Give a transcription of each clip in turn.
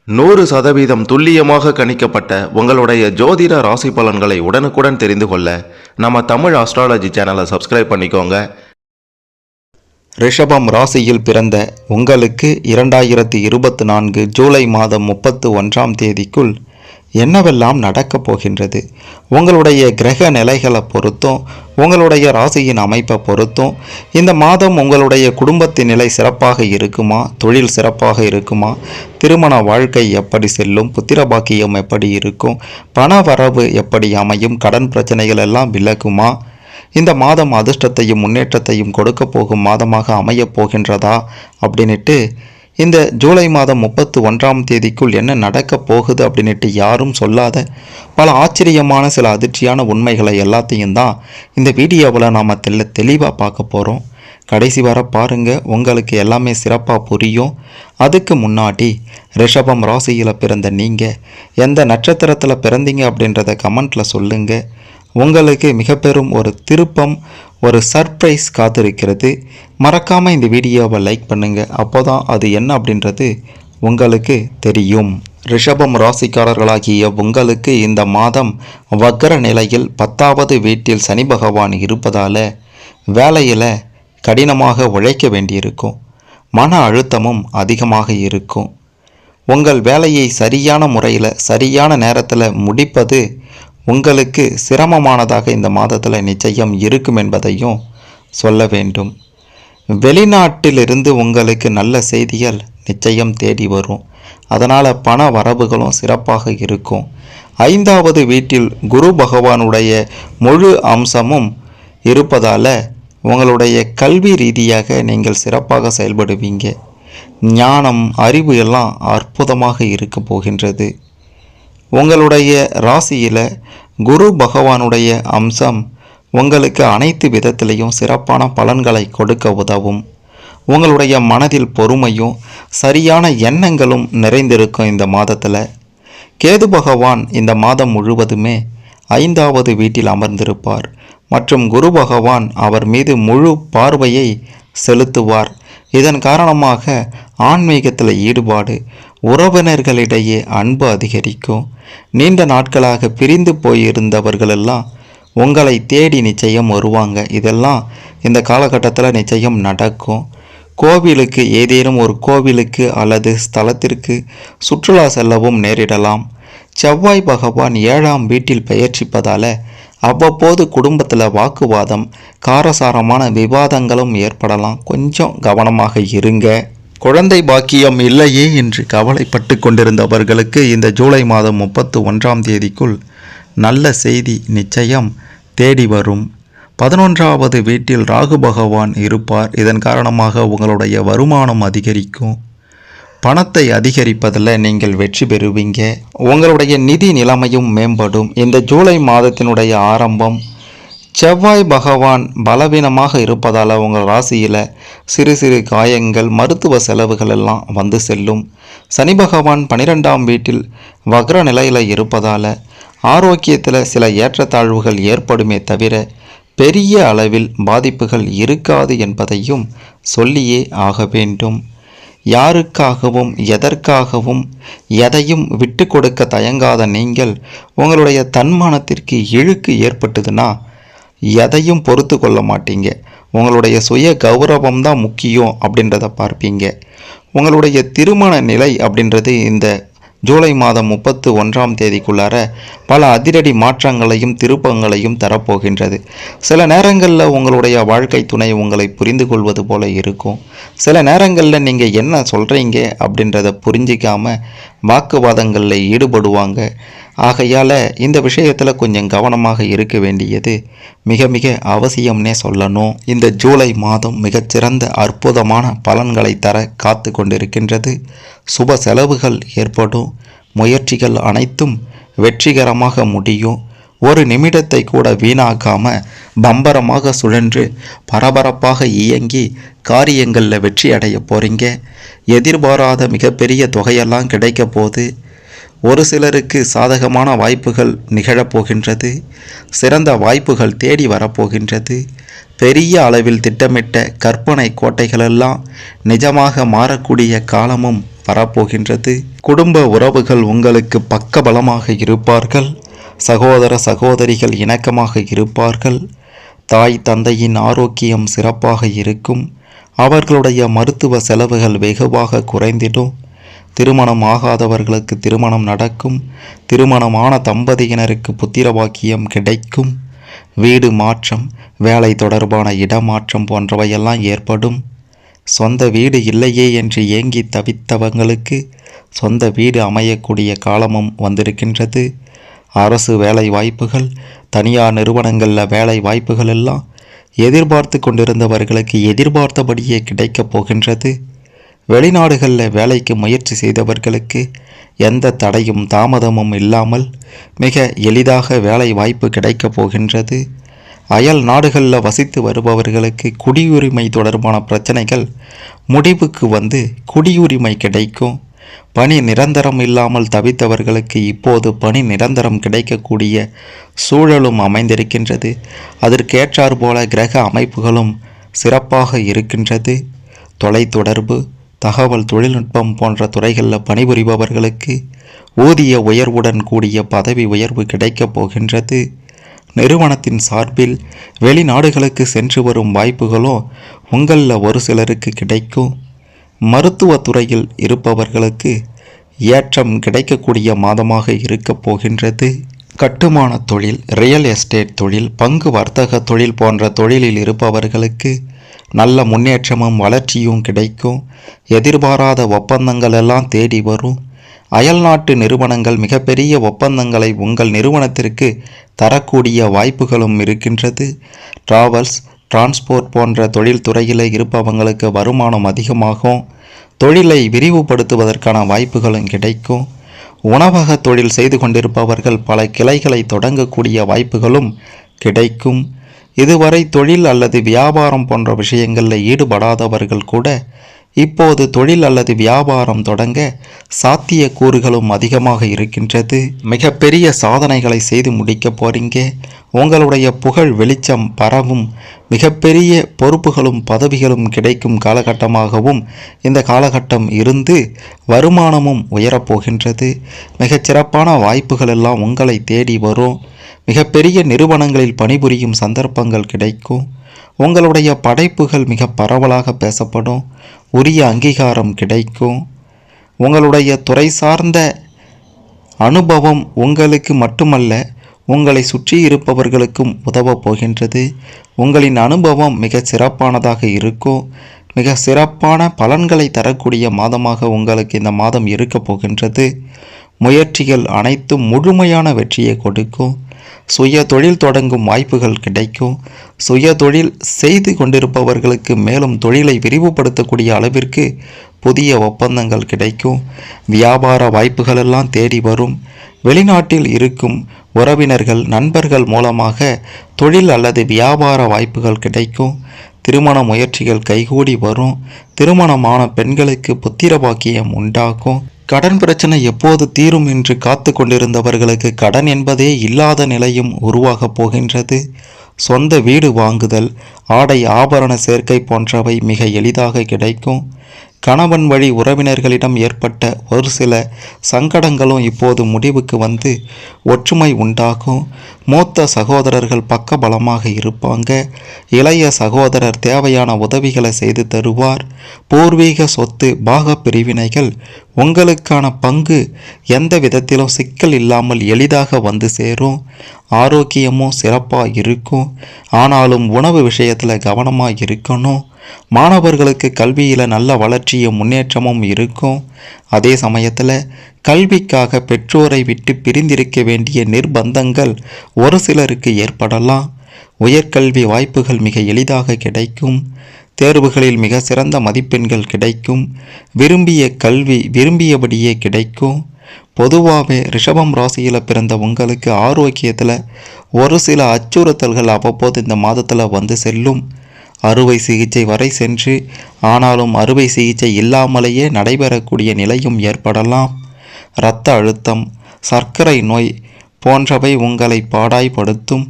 100% துல்லியமாக கணிக்கப்பட்ட உங்களுடைய ஜோதிட ராசி பலன்களை உடனுக்குடன் தெரிந்து கொள்ள நம்ம தமிழ் ஆஸ்ட்ராலஜி சேனலை சப்ஸ்கிரைப் பண்ணிக்கோங்க. ரிஷபம் ராசியில் பிறந்த உங்களுக்கு 2024 ஜூலை மாதம் 31ஆம் தேதிக்குள் என்னவெல்லாம் நடக்கப் போகின்றது, உங்களுடைய கிரக நிலைகளை பொறுத்தும் உங்களுடைய ராசியின் அமைப்பை பொறுத்தும் இந்த மாதம் உங்களுடைய குடும்பத்தின் நிலை சிறப்பாக இருக்குமா, தொழில் சிறப்பாக இருக்குமா, திருமண வாழ்க்கை எப்படி செல்லும், புத்திர பாக்கியம் எப்படி இருக்கும், பண வரவு எப்படி அமையும், கடன் பிரச்சனைகள் எல்லாம் விலகுமா, இந்த மாதம் அதிர்ஷ்டத்தையும் முன்னேற்றத்தையும் கொடுக்க போகும் மாதமாக அமையப் போகின்றதா அப்படின்ட்டு இந்த ஜூலை மாதம் 31ஆம் தேதிக்குள் என்ன நடக்கப் போகுது அப்படின்ட்டு யாரும் சொல்லாத பல ஆச்சரியமான சில அதிர்ச்சியான உண்மைகளை எல்லாத்தையும் தான் இந்த வீடியோவில் நாம் தெளிவாக பார்க்க போகிறோம். கடைசி வர பாருங்கள், உங்களுக்கு எல்லாமே சிறப்பாக புரியும். அதுக்கு முன்னாடி ரிஷபம் ராசியில் பிறந்த நீங்கள் எந்த நட்சத்திரத்தில் பிறந்தீங்க அப்படின்றத கமெண்ட்டில் சொல்லுங்கள். உங்களுக்கு மிக பெரும் ஒரு திருப்பம், ஒரு சர்ப்ரைஸ் காத்திருக்கிறது. மறக்காமல் இந்த வீடியோவை லைக் பண்ணுங்கள். அப்போ தான் அது என்ன அப்படின்றது உங்களுக்கு தெரியும். ரிஷபம் ராசிக்காரர்களாகிய உங்களுக்கு இந்த மாதம் வக்ர நிலையில் 10வது வீட்டில் சனி பகவான் இருப்பதால் வேலையில் கடினமாக உழைக்க வேண்டியிருக்கும். மன அழுத்தமும் அதிகமாக இருக்கும். உங்கள் வேலையை சரியான முறையில் சரியான நேரத்தில் முடிப்பது உங்களுக்கு சிரமமானதாக இந்த மாதத்தில் நிச்சயம் இருக்கும் என்பதையும் சொல்ல வேண்டும். வெளிநாட்டிலிருந்து உங்களுக்கு நல்ல செய்திகள் நிச்சயம் தேடி வரும். அதனால் பண வரவுகளும் சிறப்பாக இருக்கும். 5வது வீட்டில் குரு பகவானுடைய முழு அம்சமும் இருப்பதால் உங்களுடைய கல்வி ரீதியாக நீங்கள் சிறப்பாக செயல்படுவீங்க. ஞானம், அறிவு எல்லாம் அற்புதமாக இருக்க போகின்றது. உங்களுடைய ராசியில் குரு பகவானுடைய அம்சம் உங்களுக்கு அனைத்து விதத்திலையும் சிறப்பான பலன்களை கொடுக்க உதவும். உங்களுடைய மனதில் பொறுமையும் சரியான எண்ணங்களும் நிறைந்திருக்கும். இந்த மாதத்தில் கேது பகவான் இந்த மாதம் முழுவதுமே 5வது வீட்டில் அமர்ந்திருப்பார் மற்றும் குரு பகவான் அவர் மீது முழு பார்வையை செலுத்துவார். இதன் காரணமாக ஆன்மீகத்தில் ஈடுபாடு, உறவினர்களிடையே அன்பு அதிகரிக்கும். நீண்ட நாட்களாக பிரிந்து போயிருந்தவர்களெல்லாம் உங்களை தேடி நிச்சயம் வருவாங்க. இதெல்லாம் இந்த காலகட்டத்தில் நிச்சயம் நடக்கும். கோவிலுக்கு, ஏதேனும் ஒரு கோவிலுக்கு அல்லது ஸ்தலத்திற்கு சுற்றுலா செல்லவும் நேரிடலாம். செவ்வாய் பகவான் 7ஆம் வீட்டில் பெயர்ச்சிப்பதால் அவ்வப்போது குடும்பத்தில் வாக்குவாதம், காரசாரமான விவாதங்களும் ஏற்படலாம். கொஞ்சம் கவனமாக இருங்க. குழந்தை பாக்கியம் இல்லையே என்று கவலைப்பட்டு கொண்டிருந்தவர்களுக்கு இந்த ஜூலை மாதம் 31ஆம் தேதிக்குள் நல்ல செய்தி நிச்சயம் தேடி வரும். 11வது வீட்டில் ராகு பகவான் இருப்பார். இதன் காரணமாக உங்களுடைய வருமானம் அதிகரிக்கும். பணத்தை அதிகரிப்பதில் நீங்கள் வெற்றி பெறுவீங்க. உங்களுடைய நிதி நிலைமையும் மேம்படும். இந்த ஜூலை மாதத்தினுடைய ஆரம்பம் செவ்வாய் பகவான் பலவீனமாக இருப்பதால் உங்கள் ராசியில் சிறு சிறு காயங்கள், மருத்துவ செலவுகள் எல்லாம் வந்து செல்லும். சனி பகவான் 12ஆம் வீட்டில் வக்ர நிலையில் இருப்பதால் ஆரோக்கியத்தில் சில ஏற்றத்தாழ்வுகள் ஏற்படுமே தவிர பெரிய அளவில் பாதிப்புகள் இருக்காது என்பதையும் சொல்லியே ஆக வேண்டும். யாருக்காகவும் எதற்காகவும் எதையும் விட்டு கொடுக்க தயங்காத நீங்கள் உங்களுடைய தன்மானத்திற்கு இழுக்கு ஏற்பட்டதுன்னா எதையும் பொறுத்து கொள்ள மாட்டீங்க. உங்களுடைய சுய கௌரவம் தான் முக்கியம் அப்படின்றத பார்ப்பீங்க. உங்களுடைய திருமண நிலை அப்படின்றது இந்த ஜூலை மாதம் 31ஆம் தேதிக்குள்ளார பல அதிரடி மாற்றங்களையும் திருப்பங்களையும் தரப்போகின்றது. சில நேரங்களில் உங்களுடைய வாழ்க்கை துணை உங்களை புரிந்து கொள்வது போல இருக்கும். சில நேரங்களில் நீங்கள் என்ன சொல்கிறீங்க அப்படின்றத புரிஞ்சிக்காமல் வாக்குவாதங்களில் ஈடுபடுவாங்க. ஆகையால் இந்த விஷயத்தில் கொஞ்சம் கவனமாக இருக்க வேண்டியது மிக மிக அவசியம்னே சொல்லணும். இந்த ஜூலை மாதம் மிகச்சிறந்த அற்புதமான பலன்களை தர காத்து கொண்டிருக்கின்றது. சுப செலவுகள் ஏற்படும். முயற்சிகள் அனைத்தும் வெற்றிகரமாக முடியும். ஒரு நிமிடத்தை கூட வீணாக்காமல் பம்பரமாக சுழன்று பரபரப்பாக இயங்கி காரியங்களில் வெற்றி அடைய போகிறீங்க. எதிர்பாராத மிகப்பெரிய தொகையெல்லாம் கிடைக்க போது. ஒரு சிலருக்கு சாதகமான வாய்ப்புகள் நிகழப்போகின்றது. சிறந்த வாய்ப்புகள் தேடி வரப்போகின்றது. பெரிய அளவில் திட்டமிட்ட கற்பனை கோட்டைகளெல்லாம் நிஜமாக மாறக்கூடிய காலமும் வரப்போகின்றது. குடும்ப உறவுகள் உங்களுக்கு பக்கபலமாக இருப்பார்கள். சகோதர சகோதரிகள் இணக்கமாக இருப்பார்கள். தாய் தந்தையின் ஆரோக்கியம் சிறப்பாக இருக்கும். அவர்களுடைய மருத்துவ செலவுகள் வெகுவாக குறைந்திடும். திருமணம் ஆகாதவர்களுக்கு திருமணம் நடக்கும். திருமணமான தம்பதியினருக்கு புத்திரவாக்கியம் கிடைக்கும். வீடு மாற்றம், வேலை தொடர்பான இடமாற்றம் போன்றவையெல்லாம் ஏற்படும். சொந்த வீடு இல்லையே என்று ஏங்கி தவித்தவங்களுக்கு சொந்த வீடு அமையக்கூடிய காலமும் வந்திருக்கின்றது. அரசு வேலை வாய்ப்புகள், தனியார் நிறுவனங்களில் வேலை வாய்ப்புகள் எல்லாம் எதிர்பார்த்து கொண்டிருந்தவர்களுக்கு எதிர்பார்த்தபடியே கிடைக்கப் போகின்றது. வெளிநாடுகளில் வேலைக்கு முயற்சி செய்தவர்களுக்கு எந்த தடையும் தாமதமும் இல்லாமல் மிக எளிதாக வேலை வாய்ப்பு கிடைக்கப் போகின்றது. அயல் நாடுகளில் வசித்து வருபவர்களுக்கு குடியுரிமை தொடர்பான பிரச்சனைகள் முடிவுக்கு வந்து குடியுரிமை கிடைக்கும். பணி நிரந்தரம் இல்லாமல் தவித்தவர்களுக்கு இப்போது பணி நிரந்தரம் கிடைக்கக்கூடிய சூழலும் அமைந்திருக்கின்றது. அதற்கேற்றார் போல கிரக அமைப்புகளும் சிறப்பாக இருக்கின்றது. தொலைத்தொடர்பு, தகவல் தொழில்நுட்பம் போன்ற துறைகளில் பணிபுரிபவர்களுக்கு ஊதிய உயர்வுடன் கூடிய பதவி உயர்வு கிடைக்கப் போகின்றது. நிறுவனத்தின் சார்பில் வெளிநாடுகளுக்கு சென்று வரும் வாய்ப்புகளும் உங்களில் ஒரு சிலருக்கு கிடைக்கும். மருத்துவத்துறையில் இருப்பவர்களுக்கு ஏற்றம் கிடைக்கக்கூடிய மாதமாக இருக்கப் போகின்றது. கட்டுமான தொழில், ரியல் எஸ்டேட் தொழில், பங்கு வர்த்தக தொழில் போன்ற தொழிலில் இருப்பவர்களுக்கு நல்ல முன்னேற்றமும் வளர்ச்சியும் கிடைக்கும். எதிர்பாராத ஒப்பந்தங்கள் எல்லாம் தேடி வரும். அயல்நாட்டு நிறுவனங்கள் மிகப்பெரிய ஒப்பந்தங்களை உங்கள் நிறுவனத்திற்கு தரக்கூடிய வாய்ப்புகளும் இருக்கின்றது. டிராவல்ஸ், டிரான்ஸ்போர்ட் போன்ற தொழில் துறையில் இருப்பவங்களுக்கு வருமானம் அதிகமாகும். தொழிலை விரிவுபடுத்துவதற்கான வாய்ப்புகளும் கிடைக்கும். உணவக தொழில் செய்து கொண்டிருப்பவர்கள் பல கிளைகளை தொடங்கக்கூடிய வாய்ப்புகளும் கிடைக்கும். இதுவரை தொழில் அல்லது வியாபாரம் போன்ற விஷயங்களில் ஈடுபடாதவர்கள் கூட இப்போது தொழில் அல்லது வியாபாரம் தொடங்க சாத்திய கூறுகளும் அதிகமாக இருக்கின்றது. மிகப்பெரிய சாதனைகளை செய்து முடிக்க போறீங்க. உங்களுடைய புகழ் வெளிச்சம் பரவும். மிகப்பெரிய பொறுப்புகளும் பதவிகளும் கிடைக்கும் காலகட்டமாகவும் இந்த காலகட்டம் இருந்து வருமானமும் உயரப்போகின்றது. மிகச்சிறப்பான வாய்ப்புகள் எல்லாம் உங்களை தேடி வரும். மிகப்பெரிய நிறுவனங்களில் பணிபுரியும் சந்தர்ப்பங்கள் கிடைக்கும். உங்களுடைய படைப்புகள் மிக பரவலாக பேசப்படும். உரிய அங்கீகாரம் கிடைக்கும். உங்களுடைய துறை சார்ந்த அனுபவம் உங்களுக்கு மட்டுமல்ல, உங்களை சுற்றி இருப்பவர்களுக்கும் உதவப் போகின்றது. உங்களின் அனுபவம் மிக சிறப்பானதாக இருக்கும். மிக சிறப்பான பலன்களை தரக்கூடிய மாதமாக உங்களுக்கு இந்த மாதம் இருக்கப் போகின்றது. முயற்சிகள் அனைத்தும் முழுமையான வெற்றியை கொடுக்கும். சுய தொழில் தொடங்கும் வாய்ப்புகள் கிடைக்கும். சுய தொழில் செய்து கொண்டிருப்பவர்களுக்கு மேலும் தொழிலை விரிவுபடுத்தக்கூடிய அளவிற்கு புதிய ஒப்பந்தங்கள் கிடைக்கும். வியாபார வாய்ப்புகள் எல்லாம் தேடி வரும். வெளிநாட்டில் இருக்கும் உறவினர்கள், நண்பர்கள் மூலமாக தொழில் அல்லது வியாபார வாய்ப்புகள் கிடைக்கும். திருமண முயற்சிகள் கைகூடி வரும். திருமணமான பெண்களுக்கு புத்திர பாக்கியம் உண்டாகும். கடன் பிரச்சனை எப்போது தீரும் என்று காத்து கொண்டிருந்தவர்களுக்கு கடன் என்பதே இல்லாத நிலையும் உருவாகப் போகின்றது. சொந்த வீடு வாங்குதல், ஆடை ஆபரண சேர்க்கை போன்றவை மிக எளிதாக கிடைக்கும். கணவன் வழி உறவினர்களிடம் ஏற்பட்ட ஒரு சில சங்கடங்களும் இப்போது முடிவுக்கு வந்து ஒற்றுமை உண்டாகும். மூத்த சகோதரர்கள் பக்கபலமாக இருப்பாங்க. இளைய சகோதரர் தேவையான உதவிகளை செய்து தருவார். பூர்வீக சொத்து பாக பிரிவினைகள் உங்களுக்கான பங்கு எந்த விதத்திலும் சிக்கல் இல்லாமல் எளிதாக வந்து சேரும். ஆரோக்கியமும் சிறப்பாக இருக்கும். ஆனாலும் உணவு விஷயத்தில் கவனமாக இருக்கணும். மாணவர்களுக்கு கல்வியில் நல்ல வளர்ச்சியும் முன்னேற்றமும் இருக்கும். அதே சமயத்தில் கல்விக்காக பெற்றோரை விட்டு பிரிந்திருக்க வேண்டிய நிர்பந்தங்கள் ஒரு சிலருக்கு ஏற்படலாம். உயர்கல்வி வாய்ப்புகள் மிக எளிதாக கிடைக்கும். தேர்வுகளில் மிக சிறந்த மதிப்பெண்கள் கிடைக்கும். விரும்பிய கல்வி விரும்பியபடியே கிடைக்கும். பொதுவாகவே ரிஷபம் ராசியில் பிறந்த உங்களுக்கு ஆரோக்கியத்தில் ஒரு சில அச்சுறுத்தல்கள் அவ்வப்போது இந்த மாதத்தில் வந்து செல்லும். அறுவை சிகிச்சை வரை சென்று ஆனாலும் அறுவை சிகிச்சை இல்லாமலேயே நடைபெறக்கூடிய நிலையும் ஏற்படலாம். இரத்த அழுத்தம், சர்க்கரை நோய் போன்றவை உங்களை பாடாய்படுத்தும்.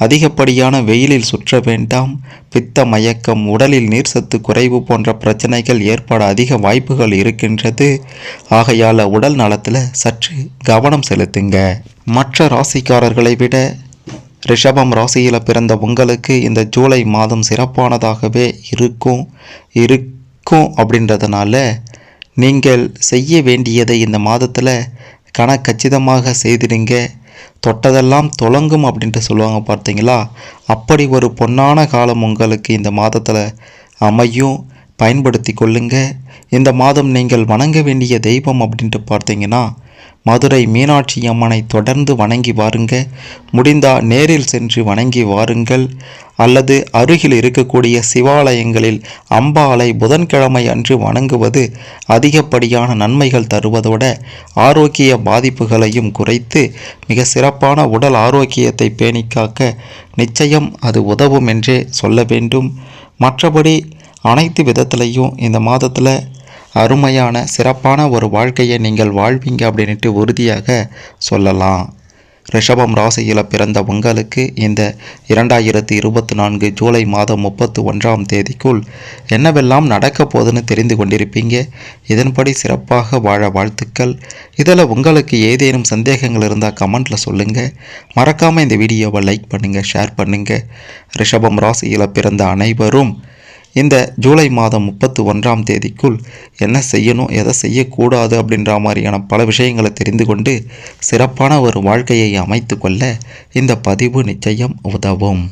அதிகப்படியான வெயிலில் சுற்ற வேண்டாம். பித்த மயக்கம், உடலில் நீர்சத்து குறைவு போன்ற பிரச்சனைகள் ஏற்பட அதிக வாய்ப்புகள் இருக்கின்றது. ஆகையால் உடல் நலத்தில் சற்று கவனம் செலுத்துங்க. மற்ற ராசிக்காரர்களை விட ரிஷபம் ராசியில் பிறந்த உங்களுக்கு இந்த ஜூலை மாதம் சிறப்பானதாகவே இருக்கும் அப்படின்றதுனால நீங்கள் செய்ய வேண்டியதை இந்த மாதத்தில் கச்சிதமாக செய்திடுங்க. தொட்டதெல்லாம் தொடங்கும் அப்படின்ட்டு சொல்லுவாங்க பார்த்தீங்களா, அப்படி ஒரு பொன்னான காலம் உங்களுக்கு இந்த மாதத்தில் அமையும். பயன்படுத்தி கொள்ளுங்க. இந்த மாதம் நீங்கள் வணங்க வேண்டிய தெய்வம் அப்படின்ட்டு பார்த்தீங்கன்னா மதுரை மீனாட்சி அம்மனை தொடர்ந்து வணங்கி வாருங்க. முடிந்தால் நேரில் சென்று வணங்கி வாருங்கள். அல்லது அருகில் இருக்கக்கூடிய சிவாலயங்களில் அம்பாளை புதன்கிழமை அன்று வணங்குவது அதிகப்படியான நன்மைகள் தருவதோட ஆரோக்கிய பாதிப்புகளையும் குறைத்து மிக சிறப்பான உடல் ஆரோக்கியத்தை பேணி காக்க நிச்சயம் அது உதவும் என்றே சொல்ல வேண்டும். மற்றபடி அனைத்து விதத்திலையும் இந்த மாதத்தில் அருமையான சிறப்பான ஒரு வாழ்க்கையை நீங்கள் வாழ்வீங்க அப்படின்ட்டு உறுதியாக சொல்லலாம். ரிஷபம் ராசியில் பிறந்த உங்களுக்கு இந்த 2024 ஜூலை மாதம் 31ஆம் தேதிக்குள் என்னவெல்லாம் நடக்க போகுதுன்னு தெரிந்து கொண்டிருப்பீங்க. இதன்படி சிறப்பாக வாழ வாழ்த்துக்கள். இதில் உங்களுக்கு ஏதேனும் சந்தேகங்கள் இருந்தால் கமெண்ட்டில் சொல்லுங்கள். மறக்காமல் இந்த வீடியோவை லைக் பண்ணுங்கள், ஷேர் பண்ணுங்கள். ரிஷபம் ராசியில் பிறந்த அனைவரும் இந்த ஜூலை மாதம் 31ஆம் தேதிக்குள் என்ன செய்யணும், எதை செய்யக்கூடாது அப்படின்ற மாதிரியான பல விஷயங்களை தெரிந்து கொண்டு சிறப்பான ஒரு வாழ்க்கையை அமைத்து கொள்ள இந்த பதிவு நிச்சயம் உதவும்.